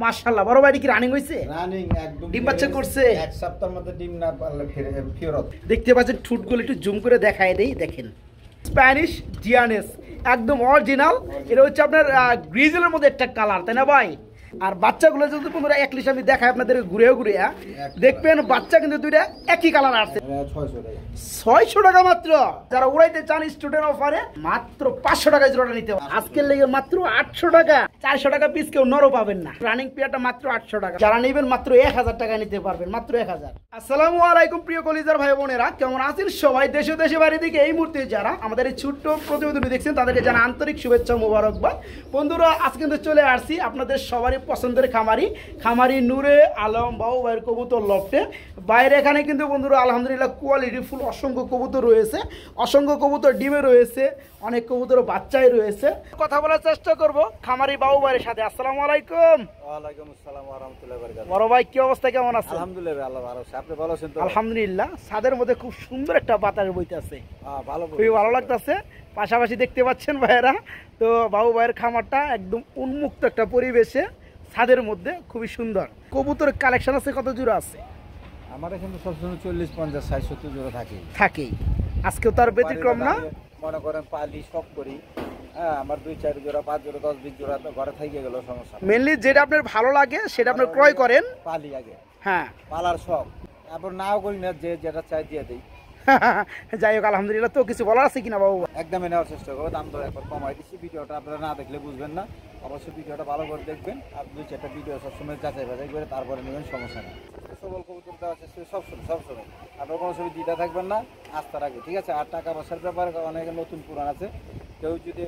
মাশাআল্লাহ বড় ভাই কি রানিং হইছে? রানিং একদম ডিম বাচ্চা করছে এক সপ্তাহের মধ্যে ডিম না পারলে ফেরত। দেখতে পাচ্ছেন ঠুটগুলো একটু জুম করে দেখায় দেই, দেখেন স্প্যানিশ জিয়ানেস একদম অরিজিনাল। এটা হচ্ছে আপনার গ্রিজেলের মধ্যে একটা কালার, তাই না ভাই? আর বাচ্চাগুলো যদি বন্ধুরা এক লিস্ট আমি দেখাই আপনাদের ঘুরে ঘুরে দেখবেন বাচ্চা কিন্তু দুইটা একই কালার আছে। 600 টাকা মাত্র। যারা উড়াইতে চান স্টুডেন্ট অফারে মাত্র 500 টাকায় জোড়াটা নিতে হবে। আজকের লেগে মাত্র 800 টাকা, 400 টাকা পিস কেউ নরও পাবেন না। রানিং পেয়ারটা মাত্র 800 টাকা। যারা নেবেন মাত্র 1000 টাকা নিতে পারবেন, মাত্র 1000। আসসালামু আলাইকুম প্রিয় কলিজার ভাই বোনেরা, কেমন আছেন সবাই? দেশে দেশে বাইরে থেকে এই মুহূর্তে যারা আমাদের এই ছোট্ট প্রতিবেদনটি দেখছেন তাদেরকে জানা আন্তরিক শুভেচ্ছা মোবারকবাদ। বন্ধুরা আজকে কিন্তু চলে আসছি আপনাদের সবারই পছন্দের খামারি নূরে আলম বাবু ভাইয়ের কবুতর লফটে। বাইরে এখানে কিন্তু বন্ধুরা আলহামদুলিল্লাহ কোয়ালিটি ফুল অসংখ্য কবুতর রয়েছে, অসংখ্য কবুতর ডিমে রয়েছে, অনেক কবুতর বাচ্চাই রয়েছে। কথা বলার চেষ্টা করব খামারি বাবু ভাইয়ের সাথে। আসসালামু আলাইকুম। ওয়ালাইকুম আসসালাম ওয়া রাহমাতুল্লাহি ওয়া বারাকাতুহু। বড় ভাই কি অবস্থা, কেমন আছেন? আলহামদুলিল্লাহ আল্লাহ ভালো আছে। আপনি ভালো আছেন তো? আলহামদুলিল্লাহ। ছাদের মধ্যে খুব সুন্দর একটা বাতাস বইতেছে, ভালো, খুবই ভালো লাগতেছে। পাশাপাশি দেখতে পাচ্ছেন ভাইয়েরা তো বাবু ভাইয়ের খামারটা একদম উন্মুক্ত একটা পরিবেশে, ছাদের মধ্যে, খুবই সুন্দর। কবুতর কালেকশন আছে কত জোড়া আছে? আমার এখানে সবসময় 40, 50, 60, 70 জোড়া থাকেই। আজকেও তার ব্যতিক্রম না। মনে করেন পালি সব করি, হ্যাঁ আমার 2, 4 জোড়া, 5 জোড়া, 10, 20 জোড়া তো ঘরে থেকে গেল, সমস্যা। মেনলি যেটা আপনার ভালো লাগে সেটা আপনি ক্রয় করেন। পালি আগে, হ্যাঁ পালার শখ। তারপর নাও করি না, যে যেটা চাই দিয়ে দিই। যাই হোক আলহামদুলিল্লাহ। তো কিছু বলার আছে কিনা বাবু? একদমই নেওয়ার চেষ্টা করবো, দাম দর একবার কমাই দিচ্ছি। ভিডিওটা আপনারা না দেখলে বুঝবেন না, অবশ্যই ভিডিওটা ভালো করে দেখবেন। আর 2-4টা ভিডিও সবসময় যাচাই বাছাই করে তারপরে নেবেন, সমস্যা নেই। সবল কবুতর দেওয়ার চেষ্টা সবসময় আপনার কোনো সময় দ্বিধা থাকবেন না, আস্থা রাখবে, ঠিক আছে? আর টাকা পয়সার ব্যাপারে অনেক নতুন পুরান আছে, কেউ যদি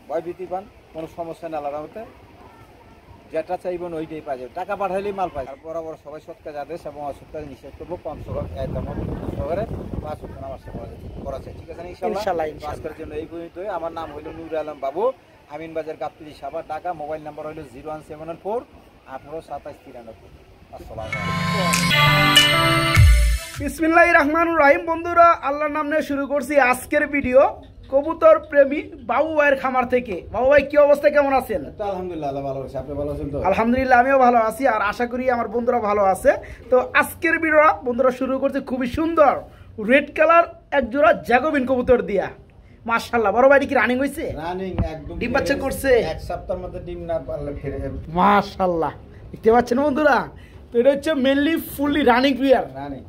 ভয়ভীতি পান কোনো সমস্যা নেই। আলাদা মতে যেটা চাইবেন ওইটাই পাওয়া যাবে, টাকা পাঠাইলেই মাল পাই। আর বরাবর সবাই সৎ কাজ আদেশ এবং অসৎ কাজ নিষেধ করবো। কম সহকারে 5 ওয়াক্ত নামাজ পড়া চাই, ঠিক আছে? ইনশাআল্লাহ। আজকের জন্য এই পর্যন্তই। আমার নাম হইল নূরে আলম বাবু, আমিন বাজার, গাবতলী, সাভার, ঢাকা। মোবাইল নাম্বার হইল 01704 18 27 93। আসসালামু আলাইকুম। বিসমিল্লাহির রহমানির রহিম। বন্ধুরা আল্লাহর নাম নিয়ে শুরু করছি আজকের ভিডিও কবুতর প্রেমী বাবু ভাইয়ের খামার থেকে। বাবু ভাই কি অবস্থা, কেমন আছেন? আলহামদুলিল্লাহ আল্লাহ ভালো আছে। আপনি ভালো আছেন তো? আলহামদুলিল্লাহ আমিও ভালো আছি, আর আশা করি আমার বন্ধুরা ভালো আছে। তো আজকের ভিডিওটা বন্ধুরা শুরু করছে খুবই সুন্দর রেড কালার এক জোড়া জ্যাকোবিন কবুতর দিয়া। মাশাআল্লাহ বড় ভাই কি রানিং হইছে? রানিং একদম ডিম বাচ্চা করছে এক সপ্তাহের মধ্যে ডিম না পারলে মাশাআল্লাহ। দেখতে পাচ্ছেন বন্ধুরা, তো এটা হচ্ছে mainly fully running player. Running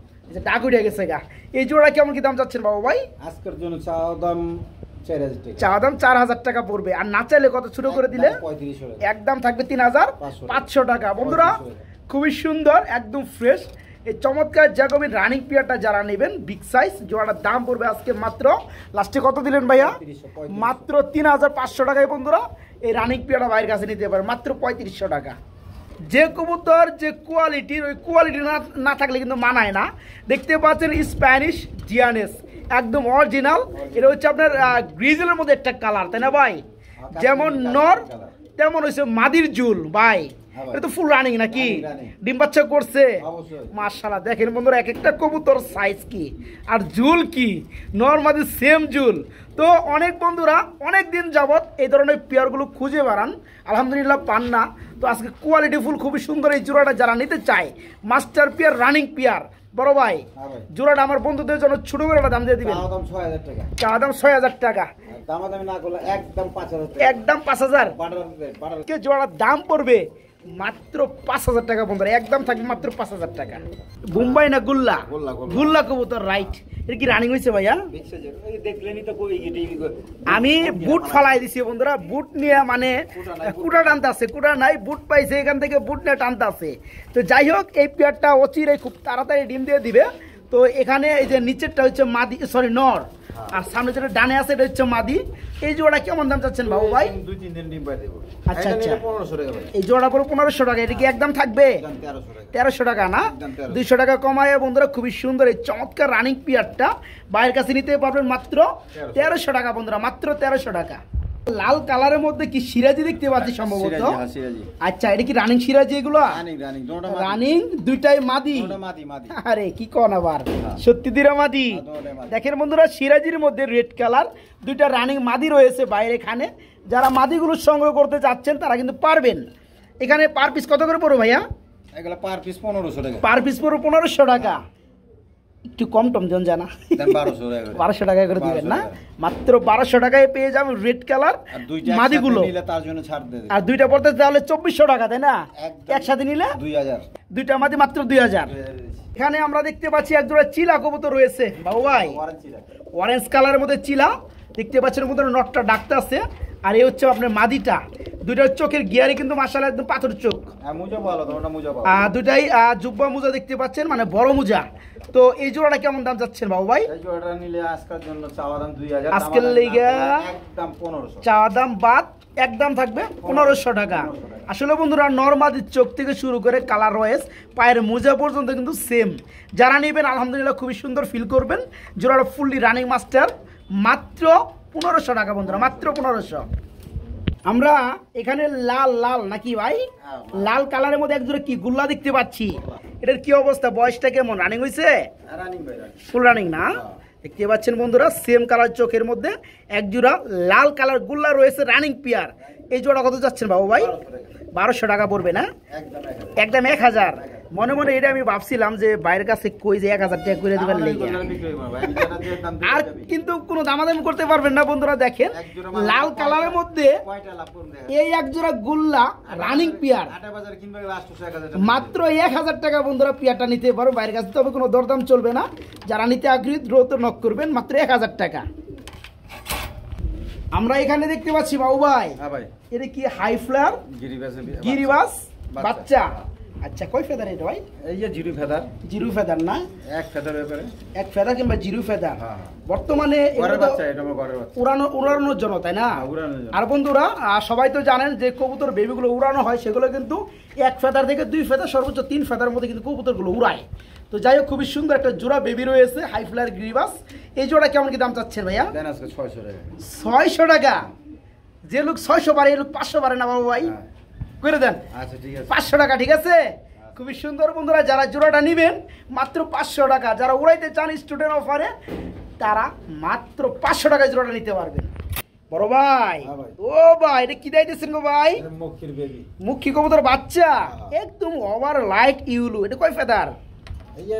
ডাক উঠে গেছে গা। এই জোড়া কেমন কি দাম চাচ্ছেন বাবু ভাই? আজকের জন্য চাওয়া দাম 4000 টাকা পড়বে, আর না চাইলে কত ছোট করে দিলে? 3500। একদম থাকবে 3500 টাকা। বন্ধুরা খুবই সুন্দর, একদম ফ্রেশ এই চমৎকার জ্যাকোবিন রানিং পেয়ারটা যারা নেবেন বিগ সাইজ, জোড়াটার দাম পড়বে আজকে মাত্র, লাস্টে কত দিলেন ভাইয়া? মাত্র 3500 টাকায় বন্ধুরা এই রানিং পেয়ারটা ভাইয়ের কাছে নিতে পারে মাত্র 3500 টাকা। যে কবুতর যে কোয়ালিটির, ওই কোয়ালিটি না থাকলে কিন্তু মানায় না। দেখতে পাচ্ছেন স্প্যানিশ জিয়ানেস একদম অরিজিনাল। এটা হচ্ছে আপনার গ্রিজেলের মধ্যে একটা কালার, তাই না ভাই? যেমন নর তেমন হচ্ছে মাদির জুল ভাই। এটা তো ফুল রানিং নাকি? ডিম বাচ্চা করছে মাশাআল্লাহ। দেখেন বন্ধুরা এক একটা কবুতর সাইজ কি আর জুল কি, নর মাদি সেম জুল। তো অনেক বন্ধুরা অনেক দিন যাবত এই ধরনের পেয়ারগুলো খুঁজে বেড়ান, আলহামদুলিল্লাহ পান না। তো আজকে কোয়ালিটি ফুল খুবই সুন্দর এই জোড়াটা যারা নিতে চায়, মাস্টার পেয়ার রানিং পেয়ার। বড় ভাই জোড়াটা আমার বন্ধুদের জন্য ছোট করে দাম দিয়ে দিবেন। চা দাম 6000 টাকা, একদম 5000। জোড়াটার দাম পড়বে মাত্র 5000 টাকা বন্ধুরা, একদম থাকবে মাত্র 5000 টাকা। বোম্বাই না গুল্লা? গুল্লা কবুতর, রাইট। এটা কি রানিং হয়েছে ভাইয়া? আমি বুট ফালাই দিছি বন্ধুরা, বুট নিয়ে মানে কুটা টানতে আছে, কুটা নাই বুট পাইছে, এখান থেকে বুট নিয়ে টানতে আছে। তো যাই হোক এই পেয়ারটা অচিরে খুব তাড়াতাড়ি ডিম দিয়ে দিবে। তো এখানে এই যে নিচেরটা হচ্ছে মাদি, সরি নর, আর সামনে যেটা ডানে আছে এটা হচ্ছে মাদি। এই জোড়া কেমন দাম চাচ্ছেন বাবু ভাই? 2-3 দিন ডিম পাই দেব। আচ্ছা আচ্ছা, 1500 টাকা ভাই। এই জোড়া পড়ে 1500 টাকা। এটা কি একদম থাকবে 1300 টাকা না? 200 টাকা কমায় বন্ধুরা খুবই সুন্দর এই চমৎকার রানিং পিয়ারটা বাইরের কাছে নিতে পারবেন মাত্র 1300 টাকা বন্ধুরা, মাত্র 1300 টাকা। লাল কালারের মধ্যে কি সিরাজি দেখতে পাচ্ছি সম্ভবত? আচ্ছা এটা কি রানিং সিরাজি? এগুলো রানিং দুইটাই মাদি। আরে কি কোন আবার, সত্যি দিরা মাদি। দেখেন বন্ধুরা সিরাজির মধ্যে রেড কালার দুইটা রানিং মাদি রয়েছে বাইরে। এখানে যারা মাদিগুলো সংগ্রহ করতে চাচ্ছেন তারা কিন্তু পারবেন। এখানে পার পিস কত করে পড়ো ভাইয়া? এগুলো পার পিস 1500 টাকা। পার পিস পড়ো 1500 টাকা। একটু কম টম জন জানা 1200 টাকা করে দিবেন না? মাত্র 1200 টাকায় পেয়ে যাবেন রেড কালার মাদিগুলো। তার জন্য ছাড় দিয়ে দিই। আর দুইটা পড়তে তাহলে 2400 টাকা, তাই না? একসাথে নিলে 2000। দুইটা মাদি মাত্র 2000। এখানে আমরা দেখতে পাচ্ছি এক জোড়া চিলা কবুতর রয়েছে বাবু ভাই, অরেঞ্জ কালারের মধ্যে চিলা দেখতে পাচ্ছেন, মধ্যে নটটা ডাকতে আছে। আর এই হচ্ছে আপনার মাদিটা, দুইটার চোখের গিয়ারে কিন্তু মাশাআল্লাহ একদম পাথর চোখ। দুটাই জুব্বা মোজা দেখতে পাচ্ছেন, মানে বড় মোজা। তো এই জোড়াটা কেমন দাম যাচ্ছেন বাবু ভাই? এই জোড়াটা নিলে আজকের জন্য চাওয়া দাম 2000, আজকের লেগে একদম 1500। চাওয়া দাম বাদ একদম থাকবে 1500 টাকা। আসলে বন্ধুরা নরমাদির চোখ থেকে শুরু করে কালার রয়েস পায়ের মোজা পর্যন্ত কিন্তু সেম। যারা নেবেন আলহামদুলিল্লাহ খুবই সুন্দর ফিল করবেন। জোড়াটা ফুললি রানিং মাস্টার, মাত্র 1500 টাকা বন্ধুরা, মাত্র 1500। আমরা এখানে লাল লাল নাকি ভাই, লাল কালারের মধ্যে একজোড়া কি গুল্লা দেখতে পাচ্ছি, এটার কি অবস্থা, বয়সটা কেমন, রানিং হয়েছে? ফুল রানিং না? দেখতে পাচ্ছেন বন্ধুরা সেম কালার চোখের মধ্যে একজোড়া লাল কালার গুল্লা রয়েছে রানিং পেয়ার। এই জোড়া কত যাচ্ছেন বাবু ভাই? 1200 টাকা পড়বে না? একদম 1000। মনে মনে এটা আমি ভাবছিলাম যে বাইরের কাছে কই যে 1000 টাকা করে দিবেন লেগে, আর কিন্তু কোনো দামাদামি করতে পারবেন না বন্ধুরা। দেখেন লাল কালারের মধ্যে এই এক জোড়া গুল্লা রানিং পেয়ার মাত্র 1000 টাকা বন্ধুরা। পেয়ারটা নিতে পারো বাইরের কাছে, তবে কোনো দরদাম চলবে না। যারা নিতে আগ্রহী দ্রুত নক করবেন, মাত্র 1000 টাকা। আমরা এখানে দেখতে পাচ্ছি বাবু ভাই, এটা কি হাই ফ্লার গিরিবাস বাচ্চা? আচ্ছা কয় ফেদার এটা ভাই? এই যে জিরো ফেদার। জিরো ফেদার না? এক ফেদার ব্যাপারে, এক ফেদার কিংবা জিরো ফেদার। বর্তমানে উড়ানোর জন্য, তাই না? আর বন্ধুরা সবাই তো জানেন যে কবুতর বেবিগুলো উড়ানো হয়, সেগুলো কিন্তু এক ফেদার থেকে 2 ফেদার সর্বোচ্চ 3 ফেদার মধ্যে কিন্তু কবুতরগুলো উড়ায়। তো যাই হোক খুবই সুন্দর একটা জোড়া বেবি রয়েছে হাই ফ্লার গিরিবাস। এই জোড়া কেমন কি দাম চাচ্ছেন ভাইয়া? 600 টাকা। 600 টাকা? যে লোক 600 পারে এই লোক 500 পারে না বাবু ভাই, করে দেন। আচ্ছা ঠিক আছে, 500 টাকা ঠিক আছে। খুবই সুন্দর বন্ধুরা, যারা জোড়াটা নেবেন মাত্র 500 টাকা। যারা উড়াইতে চান স্টুডেন্ট অফারে, তারা মাত্র 500 টাকায় জোড়াটা নিতে পারবেন। বড় ভাই, ও ভাই এটা কি দিতেছেন গো ভাই? মুখির বেবি, মুখী কবুতর বাচ্চা, একদম ওভার লাইট ইউলু। এটা কয় ফেদার? এই যে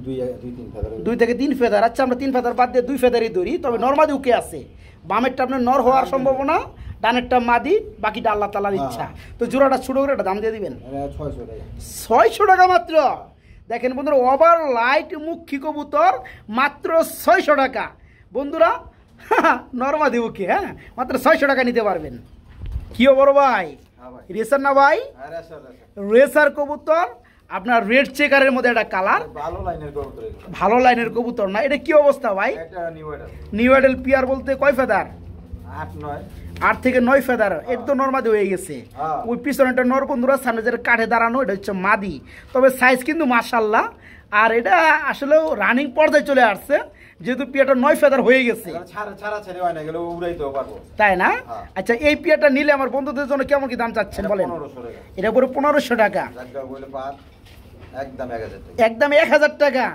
2-3 ফেদার। 2 থেকে 3 ফেদার। আচ্ছা আমরা 3 ফেদার বাদ দিয়ে 2 ফেদারই ধরি, তবে নরমাদি উকে আছে। বামেরটা আপনার নর হওয়ার সম্ভাবনা, ডানেরটা মাদি, বাকিটা আল্লাহ তাআলার ইচ্ছা। তো জোড়াটা ছোট করে একটা দাম দিয়ে দিবেন। 600 টাকা। 600 টাকা মাত্র। দেখেন বন্ধুরা ওভার লাইট মুখী কবুতর মাত্র 600 টাকা বন্ধুরা। নরমাদি উকে, হ্যাঁ মাত্র 600 টাকা নিতে পারবেন। কি বড় ভাই, রেসার না ভাই? রেসার কবুতর আপনার রেড চেকারের মধ্যে একটা কালার, ভালো লাইনের কবুতর না? এটা কি অবস্থা ভাই? নিউ এডেল পিয়ার বলতে কয় ফেদার? 8 থেকে 9 ফেদার। এর তো নরমাদি হয়ে গেছে। ওই পিছনেটা নর বন্ধুরা, সামনে যেটা কাঠে দাঁড়ানো এটা হচ্ছে মাদি। তবে সাইজ কিন্তু মাশাআল্লাহ। আর এটা আসলে রানিং পর্যায়ে চলে আসছে, যেহেতু পিয়াটা 9 ফেদার হয়ে গেছে, তাই না? আচ্ছা এই পিয়াটা নিলে আমার বন্ধুদের জন্য কেমন কি দাম চাচ্ছেন বলেন? এটা পুরো 1500 টাকা, একদম 1000 টাকা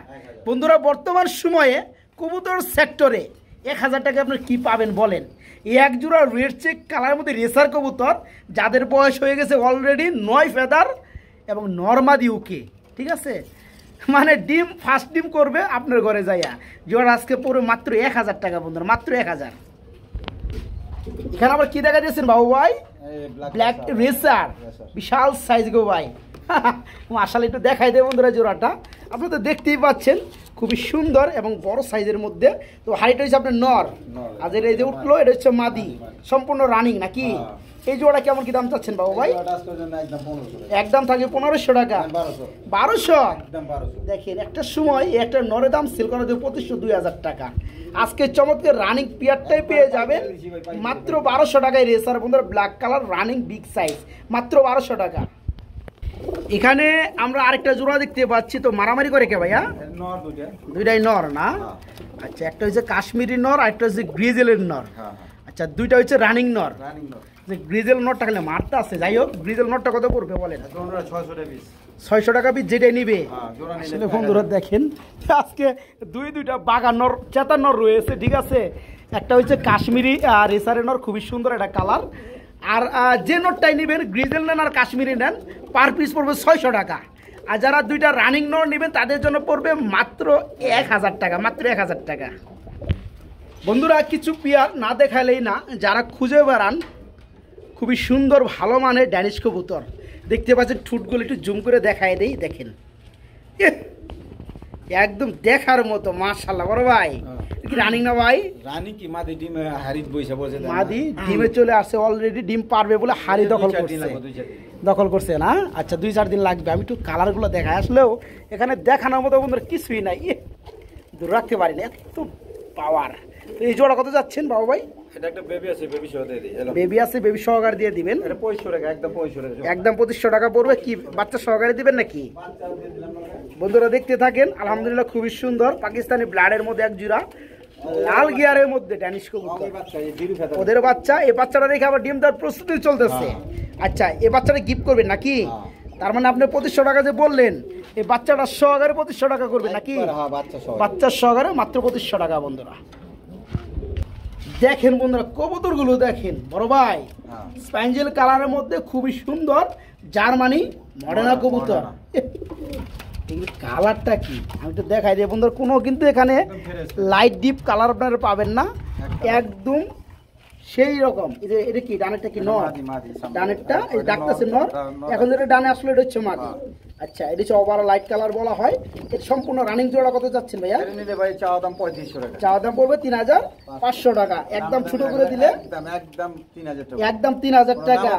বন্ধুরা। বর্তমান সময়ে কবুতর সেক্টরে 1000 টাকা আপনার কি পাবেন বলেন? এই এক জোড়া রেড চেক কালারের মধ্যে রেসার কবুতর, যাদের বয়স হয়ে গেছে অলরেডি 9 ফেদার এবং নরমাদি উকে, ঠিক আছে? মানে ডিম ফার্স্ট ডিম করবে আপনার ঘরে যাইয়া। জোড়া আজকে পড়বে মাত্র 1000 টাকা বন্ধুরা, মাত্র 1000। এখানে আবার কি দেখা যাচ্ছেন বাবু ভাই? ব্ল্যাক রেসার, বিশাল সাইজ গো ভাই। আসলে একটু দেখাই দেয় বন্ধুরা জোড়াটা, আপনারা তো দেখতেই পাচ্ছেন খুবই সুন্দর এবং বড় সাইজের মধ্যে। তো হাইট হচ্ছে আপনার নর, আর এই যে উঠলো এটা হচ্ছে মাদি, সম্পূর্ণ রানিং নাকি? এই জোড়া কেমন কি দাম চাচ্ছেন বাবু ভাই? একদম থাকে 1500 টাকা। 1200? দেখেন একটা সময় একটা নরের দাম সেল করা দেবে 2500-2000 টাকা। আজকে চমৎকার রানিং পিয়ারটাই পেয়ে যাবেন মাত্র 1200 টাকায়। রেসার বন্ধুরা black colour running big size, মাত্র 1200 টাকা। এখানে আমরা আরেকটা জোড়া দেখতে পাচ্ছি। তো মারামারি করে কে ভাইয়া? দুইটাই নর না? আচ্ছা একটা হচ্ছে কাশ্মীরি নর, আর একটা হচ্ছে গ্রিজেলের নর। আচ্ছা দুইটা হচ্ছে রানিং নর। গ্রিজেল নটটা খালি মারতে আছে। যাই হোক গ্রিজেল নটটা কত পড়বে বলেন? 600 টাকা পিস যেটাই নিবে। আসলে বন্ধুরা দেখেন আজকে দুইটা বাগা নর চেতা নর রয়েছে, ঠিক আছে? একটা হচ্ছে কাশ্মীরি রেসারের নর, খুবই সুন্দর একটা কালার। আর যে নটটাই নেবেন গ্রিজেল নেন আর কাশ্মীরি নেন পার পিস পড়বে 600 টাকা। আর যারা দুইটা রানিং নট নেবেন তাদের জন্য পড়বে মাত্র 1000 টাকা, মাত্র 1000 টাকা। বন্ধুরা কিছু পেয়ার না দেখালেই না, যারা খুঁজে বেড়ান খুবই সুন্দর ভালো মানের ড্যানিশ কবুতর দেখতে পাচ্ছেন। ঠুটগুলো একটু জুম করে দেখায় দেই, দেখেন একদম দেখার মতো মাশাআল্লাহ। বড় ভাই কি রানিং না ভাই? রানিং কি মাদি ডিমে হাড়ি বইসা বসে মাদি ডিমে চলে আসে অলরেডি, ডিম পারবে বলে হাড়ি দখল করছে না? আচ্ছা 2-4 দিন লাগবে। আমি একটু কালারগুলো দেখাই, আসলেও এখানে দেখানোর মতো বন্ধুরা কিছুই নাই, দূর রাখতে পারি না, এত পাওয়ার। এই জোড়া কত যাচ্ছেন বাবু ভাই? এটা একটা বেবি আছে, বেবি সহ দিয়ে দিই। বেবি আছে, বেবি সহকারে দিয়ে দিবেন। এটা 2500 টাকা, একদম 2500 টাকা, একদম 2500 টাকা পড়বে। কি বাচ্চা সহকারে দিবেন নাকি? বন্ধুরা দেখতে থাকেন। আলহামদুলিল্লাহ খুবই সুন্দর পাকিস্তানি ব্লাডের মধ্যে এক জোড়া লাল গিয়ারের মধ্যে ড্যানিশ কবুতর, ওদের বাচ্চা। এই বাচ্চাটা দেখে আবার ডিম দেওয়ার প্রস্তুতি চলতেছে। আচ্ছা এই বাচ্চাটা গিফট করবেন নাকি? তার মানে আপনি 2500 টাকা যে বললেন, এই বাচ্চাটা সহকারে 2500 টাকা করবেন নাকি? বাচ্চার সহকারে মাত্র 2500 টাকা। বন্ধুরা দেখেন, বন্ধুরা কবুতরগুলো দেখেন বড় ভাই, স্প্যাঞ্জেল কালারের মধ্যে খুবই সুন্দর জার্মানি মডার্না কবুতর। কালারটা কি আমি তো দেখাই দিই বন্ধুরা, কোনো কিন্তু এখানে লাইট ডিপ কালার আপনারা পাবেন না, একদম সেই রকম। এটা কি ডানেরটা কি নর? ডানেরটা এই ডাকতেছে নর, এখন যেটা ডানে আসলে এটা হচ্ছে মাদি। আচ্ছা এটা হচ্ছে ওভার লাইট কালার বলা হয়। এর সম্পূর্ণ রানিং জোড়া কত যাচ্ছেন ভাইয়া? নিলে ভাই চাওয়া দাম 3500 টাকা, চাওয়া দাম পড়বে 3500 টাকা। একদম ছোট করে দিলে একদম 3000 টাকা, একদম 3000 টাকা।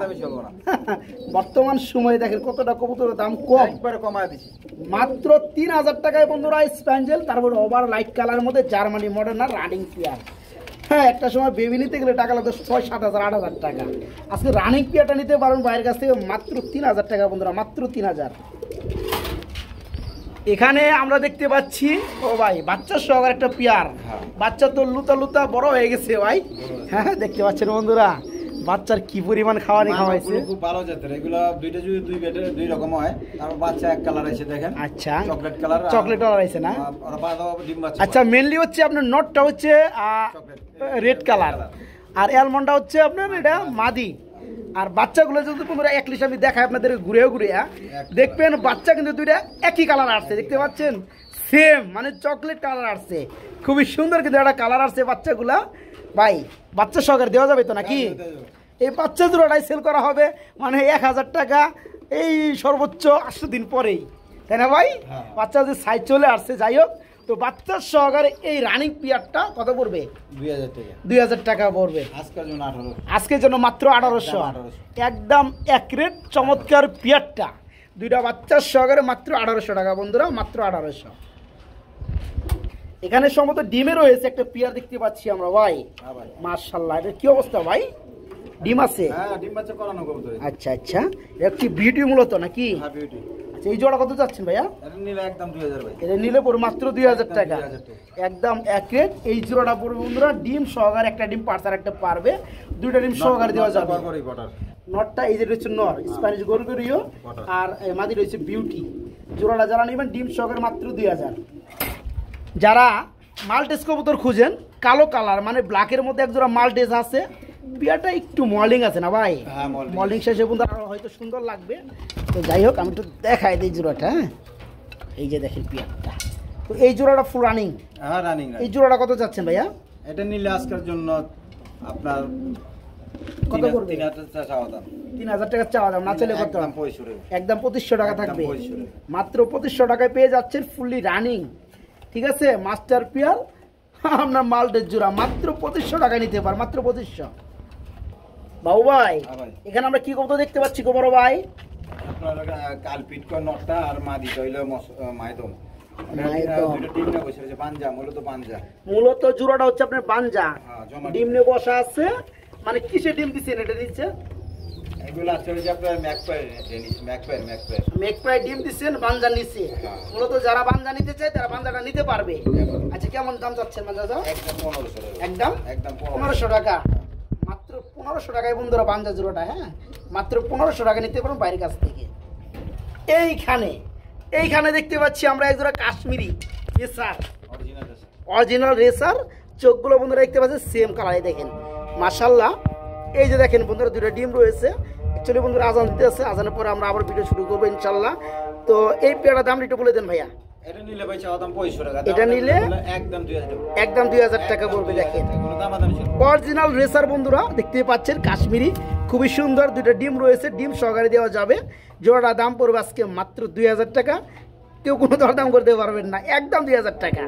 বর্তমান সময়ে দেখেন কতটা কবুতরের দাম কম, একবারে কমায় দিছি মাত্র 3000 টাকায় বন্ধুরা। স্প্যাঞ্জেল, তারপর ওভার লাইট কালারের মধ্যে জার্মানি মডার্ন রানিং পেয়ার। হ্যাঁ একটা সময় বেবি নিতে গেলে টাকা লাগতো 6-7 হাজার 8,000 টাকা। আজকে রানিং পেয়ারটা নিতে পারেন বাইরের কাছ থেকে মাত্র 3000 টাকা বন্ধুরা, মাত্র 3000। এখানে আমরা দেখতে পাচ্ছি ও ভাই বাচ্চা সহকারে একটা পেয়ার। বাচ্চা তো লুতা লুতা বড় হয়ে গেছে ভাই। হ্যাঁ দেখতে পাচ্ছেন বন্ধুরা বাচ্চার কি পরিমাণ খাওয়ানি খাওয়াইছে। খুব ভালো জাতের এগুলো, দুইটা যদি দুই বেটে দুই রকম হয়। তারপর বাচ্চা এক কালার আছে দেখেন। আচ্ছা চকলেট কালার, চকলেট কালার আছে না? আর ভালো ডিম বাচ্চা। আচ্ছা মেইনলি হচ্ছে আপনার নটটা হচ্ছে রেড কালার, আর অ্যালমন্ডটা হচ্ছে আপনার এটা মাদি। আর বাচ্চাগুলো যদি তোমরা এক লিস্ট আমি দেখাই আপনাদের ঘুরে ঘুরে দেখবেন, বাচ্চা কিন্তু দুইটা একই কালার আসছে, দেখতে পাচ্ছেন সেম, মানে চকলেট কালার আসছে। খুবই সুন্দর কিন্তু একটা কালার আসছে বাচ্চাগুলা। ভাই বাচ্চা সহকারে দেওয়া যাবে তো নাকি? এই বাচ্চা জোড়াটাই সেল করা হবে মানে 1000 টাকা, এই সর্বোচ্চ 8 দিন পরেই, তাই না ভাই? বাচ্চা যে সাইজ চলে আসছে, যাই হোক। তো বাচ্চার সহকারে এই রানিং পিয়ারটা কত পড়বে? 2000 টাকা, 2000 টাকা পড়বে। আজকের জন্য 1800, আজকের জন্য মাত্র 1800। একদম এক রেট চমৎকার পিয়ারটা, দুইটা বাচ্চার সহকারে মাত্র 1800 টাকা বন্ধুরা, মাত্র 1800। এখানে সম্ভবত ডিমে রয়েছে একটা পিয়ার দেখতে পাচ্ছি আমরা ভাই। মাশাআল্লাহ, এটা কি অবস্থা ভাই? ডিম আছে? হ্যাঁ ডিম বাচ্চা করানো কবুতর। আচ্ছা আচ্ছা, একটি বিউটি মূলত নাকি? হ্যাঁ বিউটি। আচ্ছা এই জোড়া কত যাচ্ছেন ভাইয়া? এটা নিলে একদম 2000 ভাই, এটা নিলে পড়বে মাত্র 2000 টাকা, একদম এক রেট। এই জোড়াটা পড়বে বন্ধুরা ডিম সহকারে, একটা ডিম পার্সার একটা পারবে, দুইটা ডিম সহকারে দেওয়া যাবে। নটটা এই যে রয়েছে নর স্প্যানিশ গরগরিও, আর মাদি রয়েছে বিউটি। জোড়াটা যারা নেবেন ডিম সহকারে মাত্র 2000। যারা মাল্টেস কবুতর খুঁজেন কালো কালার মানে ব্ল্যাকের মধ্যে এক জোড়া মাল্টেস আছে, পিয়ারটা একটু মল্ডিং আছে না ভাই? মল্ডিং শেষে বন্ধু হয়তো সুন্দর লাগবে। তো যাই হোক আমি একটু দেখাই দিই জোড়াটা। হ্যাঁ এই যে দেখেন পিয়ারটা, তো এই জোড়াটা ফুল রানিং। হ্যাঁ রানিং। এই জোড়াটা কত যাচ্ছেন ভাইয়া? এটা নিলে আজকের জন্য আপনার কত করবে? 3000 টাকা চাওয়া দাম, না চলে কত? একদম 2500 টাকা থাকবে, মাত্র 2500 টাকায় পেয়ে যাচ্ছেন ফুললি রানিং। ঠিক আছে, মাস্টার পিয়ার আপনার মাল্টের জোড়া মাত্র 2500 টাকায় নিতে পার, মাত্র 2500। বাবু ভাই এখানে আমরা কি কবুতর দেখতে পাচ্ছি গো বড় ভাই? আপনার কালপিট কো নটটা আর মাদি হইলো মাইদম। মূলত জোড়াটা হচ্ছে আপনার বানজা, ডিম নিয়ে বসা আছে। মানে কিসে ডিম দিচ্ছেন এটা? দিচ্ছে ম্যাকপাই ডিম দিচ্ছেন বানজা নিচে। মূলত যারা বানজা নিতে চায় তারা বানজাটা নিতে পারবে। আচ্ছা কেমন দাম চাচ্ছেন বানজা? একদম 1500 টাকা, মাত্র 1500 টাকায় বন্ধুরা বানজা জোড়াটা। হ্যাঁ মাত্র 1500 টাকা নিতে পারেন বাইরের কাছ থেকে। এইখানে দেখতে পাচ্ছি আমরা এক জোড়া কাশ্মীরি রেসার, অরিজিনাল রেসার। চোখগুলো বন্ধুরা দেখতে পাচ্ছেন সেম কালারে, দেখেন মাশাআল্লাহ এই যে দেখেন বন্ধুরা দুইটা ডিম রয়েছে। অ্যাকচুয়ালি বন্ধুরা আজান দিতে আছে, আজানের পরে আমরা আবার ভিডিও শুরু করবো ইনশাল্লাহ। তো এই পেয়ারটার দাম একটু বলে দেন ভাইয়া। এটা নিলে ভাই চাওয়া দাম 2500 টাকা, এটা নিলে একদম 2000 টাকা, একদম 2000 টাকা পড়বে। দেখেন কোনো দামাদামি ছিল অরিজিনাল রেসার বন্ধুরা দেখতেই পাচ্ছেন, কাশ্মীরি খুবই সুন্দর, দুইটা ডিম রয়েছে, ডিম সহকারে দেওয়া যাবে। জোড়াটা দাম পড়বে আজকে মাত্র 2000 টাকা, কেউ কোনো দরদাম করতে পারবেন না, একদম 2000 টাকা।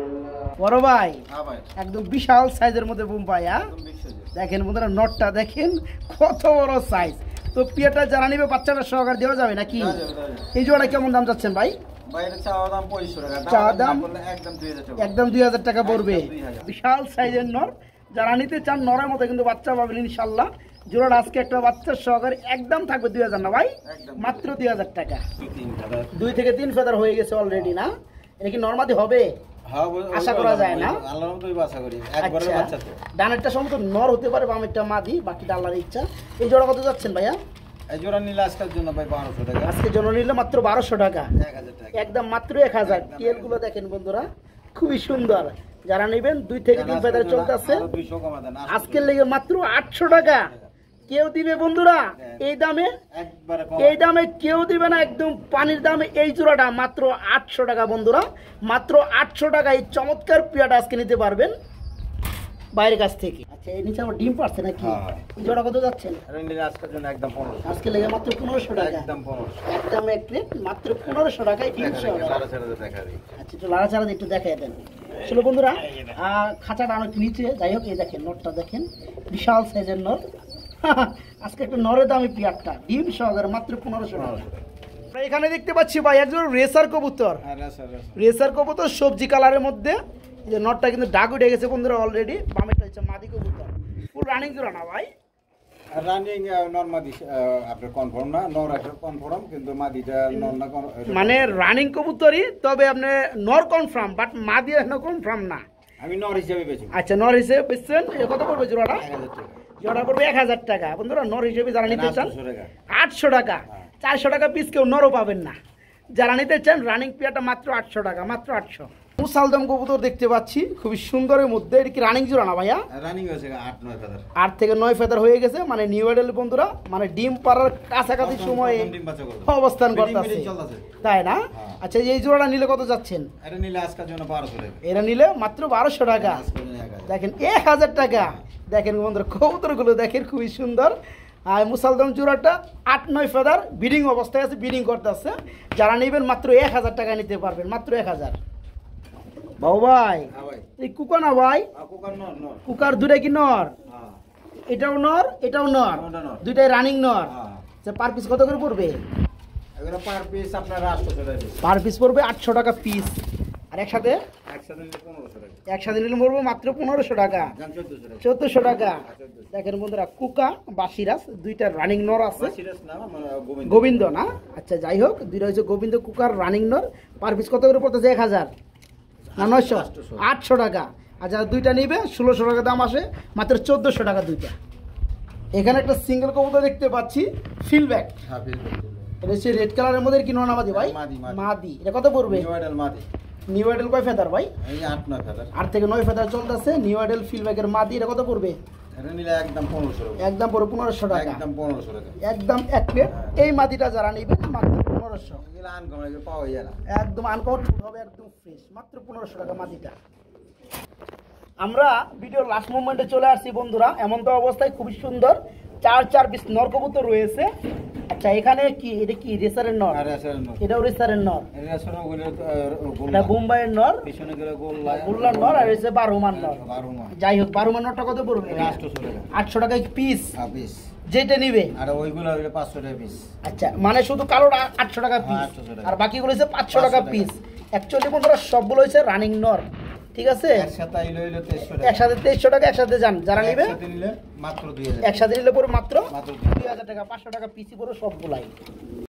বড় ভাই হ্যাঁ ভাই একদম বিশাল সাইজের মধ্যে বুম পাই। একদম big size এর। দেখেন বন্ধুরা নটটা দেখেন কত বড় সাইজ। তো পিয়াটা যারা নিবে বাচ্চাটা সহকারে দেওয়া যাবে নাকি? দেওয়া যাবে, দেওয়া যাবে। এই জোড়া কেমন দাম যাচ্ছেন ভাই? ভাই এটা চাওয়া দাম 2500 টাকা, চাওয়া দাম করলে একদম 2000 টাকা, একদম 2000 টাকা পড়বে। একদম 2000। বিশাল সাইজের নর, যারা নিতে চান নরের মতো কিন্তু বাচ্চা পাবেন ইনশাল্লাহ। জোড়াটা আজকে একটা বাচ্চার সহকারে একদম থাকবে 2000 না ভাই, একদম। মাত্র 2000 টাকা। 2-3 টাকা। 2 থেকে 3 ফেদার হয়ে গেছে অলরেডি না? এটা কি নরমাদি হবে? হ্যাঁ আশা করা যায় না? আল্লাহর রহমতে আশা করি একবারে আচ্ছা, বাচ্চা তো। ডানেরটা সম্ভবত নর হতে পারে, বামেরটা মাদি, বাকিটা আল্লাহর ইচ্ছা। এই জোড়া কত যাচ্ছেন ভাইয়া? এই জোড়া নিলে আজকের জন্য ভাই 1200 টাকা, আজকে জন্য নিলে মাত্র 1200 টাকা, 1000 টাকা। একদম মাত্র 1000। টিএল গুলো দেখেন বন্ধুরা খুবই সুন্দর, যারা নেবেন 2 থেকে 3 ফেদার চলতেছে। আরো 200 কমা দেন, আজকের লেগে মাত্র 800 টাকা কেউ দিবে বন্ধুরা। এই দামে, একবারে কম। এই দামে কেউ দিবে না, একদম পানির দামে এই জোড়াটা মাত্র 800 টাকা বন্ধুরা, মাত্র 800 টাকা এই চমৎকার পিয়াটা আজকে নিতে পারবেন বাইরের কাছ থেকে। আচ্ছা এই নিচে আমার ডিম পারছে নাকি? হ্যাঁ। এই জোড়া কত যাচ্ছেন? এটা নিলে আজকের জন্য একদম 1500, আজকে লেগে মাত্র 1500 টাকা, একদম 1500 একদম এক প্লেট মাত্র 1500 টাকায় ডিম টাকা। সহ। সারা সারা দেখা দিই। আচ্ছা একটু লাড়াচাড়া দিয়ে একটু দেখাই দেন। আসলে বন্ধুরা খাঁচাটা অনেক নিচে, যাই হোক এই দেখেন নটটা দেখেন, বিশাল সাইজের নট। আজকে একটা নরের দামি পিয়ারটা ডিম সহকারে মাত্র 1500 টাকা। আমরা এখানে দেখতে পাচ্ছি ভাই একজন রেসার কবুতর, আর রাসা রাসা রেসার কবুতর সবজি কালারের মধ্যে। এই যে নটটা কিন্তু ডাক উঠে গেছে বন্ধুরা অলরেডি, বামেটা হচ্ছে মাদি কবুতর, ফুল রানিং জোড়া না ভাই? রানিং নরমাদি আপনার কনফার্ম না, নর একটা কনফার্ম, কিন্তু মাদিটা নর না মানে রানিং কবুতরই, তবে আপনি নর কনফার্ম, বাট মাদি এখনো কনফার্ম না। আমি নর হিসেবে বেচি আচ্ছা নর হিসেবে বেচছেন, এ কত পড়বে জোড়াটা? 1000 টাকা, জোড়া পড়বে 1000 টাকা বন্ধুরা। নর হিসেবে যারা নিতে চান 800 টাকা। 800 টাকা, 400 টাকা পিস কেউ নরও পাবেন না। যারা নিতে চান রানিং পেয়ারটা মাত্র 800 টাকা, মাত্র 800। মুসালদম কবুতর দেখতে পাচ্ছি খুবই সুন্দরের মধ্যে, এটা কি রানিং জোড়া না ভাইয়া? রানিং হয়েছে 8-9 ফেদার, 8 থেকে 9 ফেদার হয়ে গেছে, মানে নিউ এডেল বন্ধুরা, মানে ডিম পাড়ার কাছাকাছি সময়ে ডিম বাচ্চা করবে, অবস্থান Breeding করতেছে, চলতেছে। তাই না? হ্যাঁ। আচ্ছা এই জোড়াটা নিলে কত যাচ্ছেন? এটা নিলে আজকের জন্য 1200 টাকা, এরা নিলে মাত্র 1200 টাকা, আজকের জন্য 1000। দেখেন 1000 টাকা। দেখেন বন্ধুরা কবুতরগুলো দেখেন খুবই সুন্দর। আর মুসালদম জোড়াটা 8-9 ফেদার ব্রিডিং অবস্থায় আছে, ব্রিডিং করতে আছে। যারা নেবেন মাত্র 1000 টাকা নিতে পারবেন, মাত্র 1000। বাবু ভাই হ্যাঁ ভাই, এই কুকা না ভাই? কোকার নর নর। কুকার দুটা কি নর? হ্যাঁ এটাও নর এটাও নর, ওটা নর। দুইটাই রানিং নর। হ্যাঁ, আচ্ছা পার পিস কত করে পড়বে? এগুলো পার পিস আপনার 800 টাকা পিস, পার পিস পড়বে 800 টাকা পিস, আর একসাথে একসাথে নিলে 1500 টাকা, একসাথে নিলে পড়বে মাত্র 1500 টাকা, জান 1400 টাকা। 1400 টাকা। দেখেন বন্ধুরা কুকা বাসিরাস দুইটা রানিং নর আছে, সিরিয়াস না মানে গোবিন্দ। গোবিন্দ না? আচ্ছা যাই হোক দুইটা হচ্ছে গোবিন্দ কুকার রানিং নর। পার পিস কত করে পড়তেছে? 1000 না 900? 800 টাকা। আর যারা দুইটা নিবে 1600 টাকা দাম আসে, মাত্র 1400 টাকা দুইটা। এখানে একটা সিঙ্গেল কবুতর দেখতে পাচ্ছি ফিলব্যাক, হ্যাঁ ফেসবুক। এটা হচ্ছে রেড কালারের মধ্যে কি নর না মাদি ভাই? মাদি, মাদি। মাদি। এটা কত পড়বে? নিউ আইডল মাদি, নিউ আইডেল কয় ফেদার ভাই? এই 8-9 ফেদার। 8 থেকে 9 ফেদার চলতেছে নিউ আইডেল ফিলব্যাকের মাদি। এটা কত পড়বে? এটা নিলে একদম 1500 টাকা, একদম পড়বে 1500 টাকা, একদম 1500 টাকা। একদম এক প্লেট। এই মাদিটা যারা নেবেন মাত্র 1500, এগুলো আনকমন, এগুলো পাওয়া যায় না। একদম আনকমন হবে, একদম ফ্রেশ, মাত্র 1500 টাকা মাদিটা। আমরা ভিডিও লাস্ট মোমেন্টে চলে আসছি বন্ধুরা, এমন তো অবস্থায় খুবই সুন্দর 4 পিস নর কবুতর রয়েছে। আচ্ছা এখানে কি এটা কি রেসারের নর? আর আসলে নর, এটাও রেসারের নর, এর আসলে ওগুলো এটা বোম্বাইয়ের নর, পিছনে গেলে গোল্লা, বুল্লার নর, আর হচ্ছে বারোমান নর। 12 মা, যাই হোক 12 মান নরটা কত পড়বে? 800 টাকা 800 টাকা পিস, পিস। যেটা নিবে। আর ওইগুলো হইলো 500 টাকা পিস। আচ্ছা মানে শুধু কালোটা 800 টাকা পিস, 800 টাকা। আর বাকিগুলো হচ্ছে 500 টাকা 500 পিস। অ্যাকচুয়ালি বন্ধুরা সবগুলো হচ্ছে রানিং নর, ঠিক আছে? একসাথে হইলো 2300 টাকা, একসাথে 2300 টাকা একসাথে যান যারা নিবে। একসাথে নিলে মাত্র 2000, একসাথে নিলে পরে মাত্র মাত্র 2000 টাকা, 500 টাকা পিসি পরে সবগুলাই।